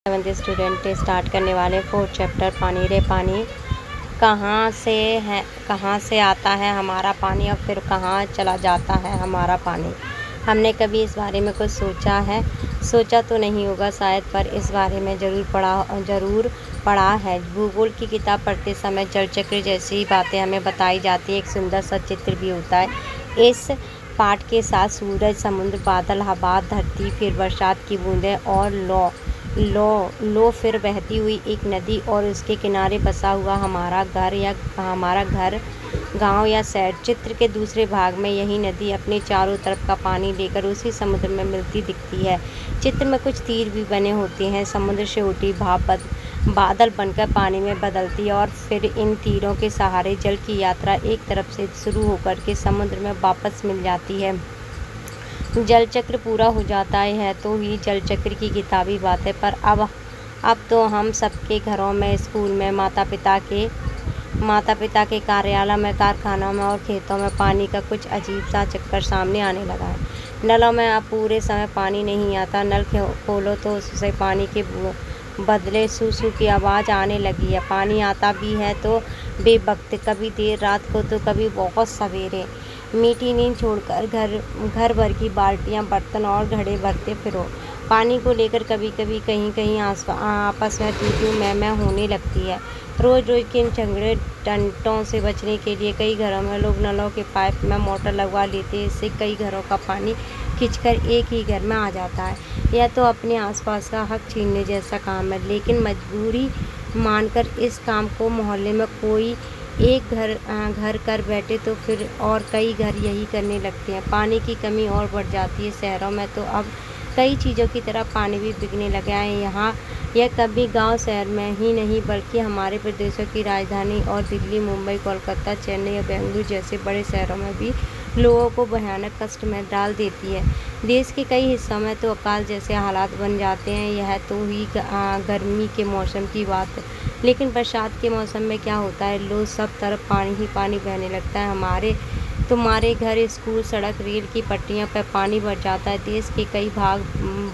7th student start करने वाले 4th chapter पानी रे पानी। कहाँ से आता है हमारा पानी और फिर कहाँ चला जाता है हमारा पानी। हमने कभी इस बारे में कुछ सोचा तो नहीं होगा शायद, पर इस बारे में ज़रूर पढ़ा है। भूगोल की किताब पढ़ते समय जल चक्र जैसी बातें हमें बताई जाती है। एक सुंदर सा चित्र भी होता है इस पाठ के साथ। सूरज, समुद्र, बादल, हवा, धरती, फिर बरसात की बूंदें और लो फिर बहती हुई एक नदी और उसके किनारे बसा हुआ हमारा घर, गांव या शहर। चित्र के दूसरे भाग में यही नदी अपने चारों तरफ का पानी लेकर उसी समुद्र में मिलती दिखती है। चित्र में कुछ तीर भी बने होते हैं। समुद्र से उठी भाप बादल बनकर पानी में बदलती है और फिर इन तीरों के सहारे जल की यात्रा एक तरफ से शुरू होकर के समुद्र में वापस मिल जाती है। जल चक्र पूरा हो जाता है तो ही जल चक्र की किताबी बात है। पर अब तो हम सबके घरों में, स्कूल में, माता पिता के कार्यालय में, कारखानों में और खेतों में पानी का कुछ अजीब सा चक्कर सामने आने लगा है। नलों में अब पूरे समय पानी नहीं आता। नल खोलो तो उससे पानी के बदले सू की आवाज़ आने लगी है। पानी आता भी है तो बेवक्त, कभी देर रात को तो कभी बहुत सवेरे। मीठी नींद छोड़कर घर भर की बाल्टियाँ, बर्तन और घड़े भरते फिरो। पानी को लेकर कभी कभी कहीं आपस में तू मैं होने लगती है। रोज़ के इन झगड़े टंटों से बचने के लिए कई घरों में लोग नलों के पाइप में मोटर लगवा लेते हैं। इससे कई घरों का पानी खींचकर एक ही घर में आ जाता है। यह तो अपने आसपास का हक छीनने जैसा काम है, लेकिन मजबूरी मानकर इस काम को मोहल्ले में कोई एक घर कर बैठे तो फिर और कई घर यही करने लगते हैं। पानी की कमी और बढ़ जाती है। शहरों में तो अब कई चीज़ों की तरह पानी भी बिकने लगा है। यह कभी गांव शहर में ही नहीं बल्कि हमारे प्रदेशों की राजधानी और दिल्ली, मुंबई, कोलकाता, चेन्नई और बेंगलुरु जैसे बड़े शहरों में भी लोगों को भयानक कष्ट में डाल देती है। देश के कई हिस्सों में तो अकाल जैसे हालात बन जाते हैं। यह तो ही गर्मी के मौसम की बात है, लेकिन बरसात के मौसम में क्या होता है? लो, सब तरफ पानी ही पानी बहने लगता है। तुम्हारे घर, स्कूल, सड़क, रेल की पटरियों पर पानी भर जाता है। देश के कई भाग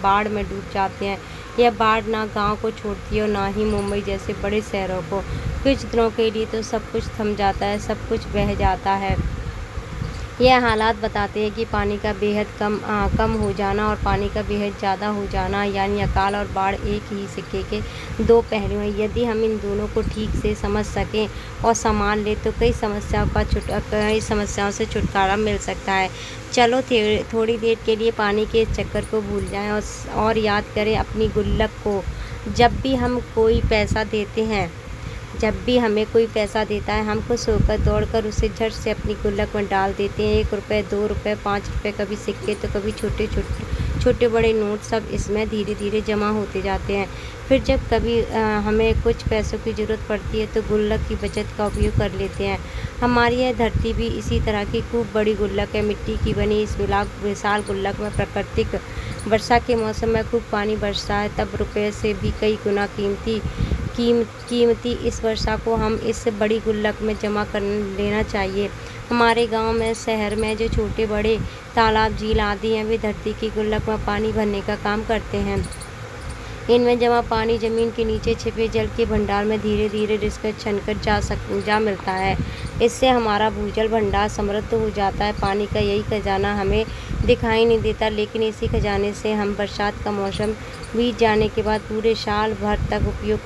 बाढ़ में डूब जाते हैं। यह बाढ़ ना गांव को छोड़ती है और ना ही मुंबई जैसे बड़े शहरों को। कुछ दिनों के लिए तो सब कुछ थम जाता है, सब कुछ बह जाता है। यह हालात बताते हैं कि पानी का बेहद कम हो जाना और पानी का बेहद ज़्यादा हो जाना, यानी अकाल और बाढ़ एक ही सिक्के के दो पहलू हैं। यदि हम इन दोनों को ठीक से समझ सकें और संभाल लें तो कई समस्याओं से छुटकारा मिल सकता है। चलो थोड़ी देर के लिए पानी के इस चक्कर को भूल जाएं और याद करें अपनी गुल्लक को। जब भी हमें कोई पैसा देता है, हम खुश होकर दौड़कर उसे झट से अपनी गुल्लक में डाल देते हैं। 1 रुपये, 2 रुपये, 5 रुपये, कभी सिक्के तो कभी छोटे बड़े नोट, सब इसमें धीरे धीरे जमा होते जाते हैं। फिर जब कभी हमें कुछ पैसों की ज़रूरत पड़ती है तो गुल्लक की बचत का उपयोग कर लेते हैं। हमारी यह धरती भी इसी तरह की खूब बड़ी गुल्लक है। मिट्टी की बनी इस विशाल गुल्लक में प्राकृतिक वर्षा के मौसम में खूब पानी बरसता है। तब रुपये से भी कई गुना कीमती इस वर्षा को हम इस बड़ी गुल्लक में जमा कर लेना चाहिए। हमारे गांव में, शहर में जो छोटे बड़े तालाब, झील आदि हैं, वे धरती की गुल्लक में पानी भरने का काम करते हैं। इनमें जमा पानी जमीन के नीचे छिपे जल के भंडार में धीरे धीरे रिसकर छनकर जा मिलता है। इससे हमारा भूजल भंडार समृद्ध हो जाता है। पानी का यही खजाना हमें दिखाई नहीं देता, लेकिन इसी खजाने से हम बरसात का मौसम बीत जाने के बाद पूरे साल भर तक उपयोग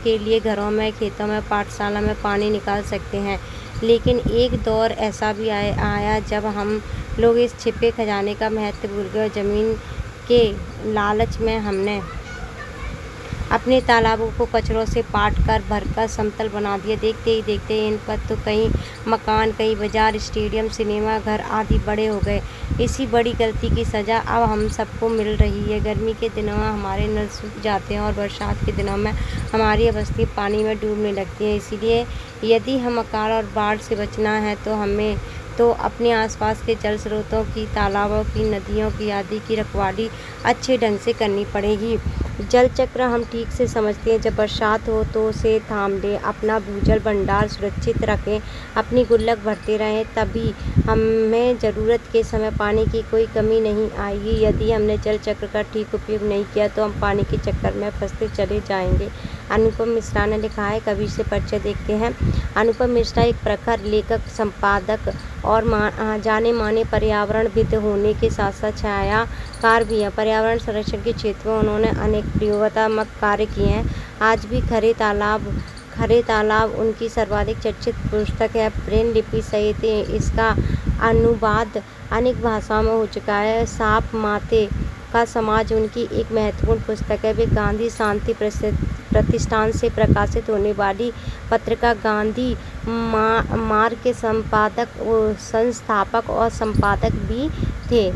के लिए घरों में, खेतों में, पाठशाला में पानी निकाल सकते हैं। लेकिन एक दौर ऐसा भी आया जब हम लोग इस छिपे खजाने का महत्व भूल गए। जमीन के लालच में हमने अपने तालाबों को कचरों से पाट-कर भरकर समतल बना दिया। देखते ही देखते इन पर तो कई मकान, कई बाजार, स्टेडियम, सिनेमा घर आदि बड़े हो गए। इसी बड़ी गलती की सज़ा अब हम सबको मिल रही है। गर्मी के दिनों में हमारे नल सूख जाते हैं और बरसात के दिनों में हमारी बस्तियाँ पानी में डूबने लगती हैं। इसीलिए यदि हम अकाल और बाढ़ से बचना है तो हमें अपने आसपास के जल स्रोतों की, तालाबों की, नदियों की आदि की रखवाली अच्छे ढंग से करनी पड़ेगी। जल चक्र हम ठीक से समझते हैं। जब बरसात हो तो उसे थाम लें, अपना भूजल भंडार सुरक्षित रखें, अपनी गुल्लक भरते रहें, तभी हमें ज़रूरत के समय पानी की कोई कमी नहीं आएगी। यदि हमने जल चक्र का ठीक उपयोग नहीं किया तो हम पानी के चक्कर में फंसते चले जाएंगे। अनुपम मिश्रा ने लिखा है। कवि से परिचय देखते हैं। अनुपम मिश्रा एक प्रखर लेखक, संपादक और जाने माने पर्यावरणविद होने के साथ साथ छायाकार भी हैं। पर्यावरण संरक्षण के क्षेत्र में उन्होंने अनेक प्रयोगात्मक कार्य किए हैं। आज भी खरे तालाब उनकी सर्वाधिक चर्चित पुस्तक है। ब्रेन लिपि सहित इसका अनुवाद अनेक भाषाओं में हो चुका है। सांप माते का समाज उनकी एक महत्वपूर्ण पुस्तक है। वे गांधी शांति प्रतिष्ठान से प्रकाशित होने वाली पत्रिका गांधी मार्ग के संस्थापक और संपादक भी थे।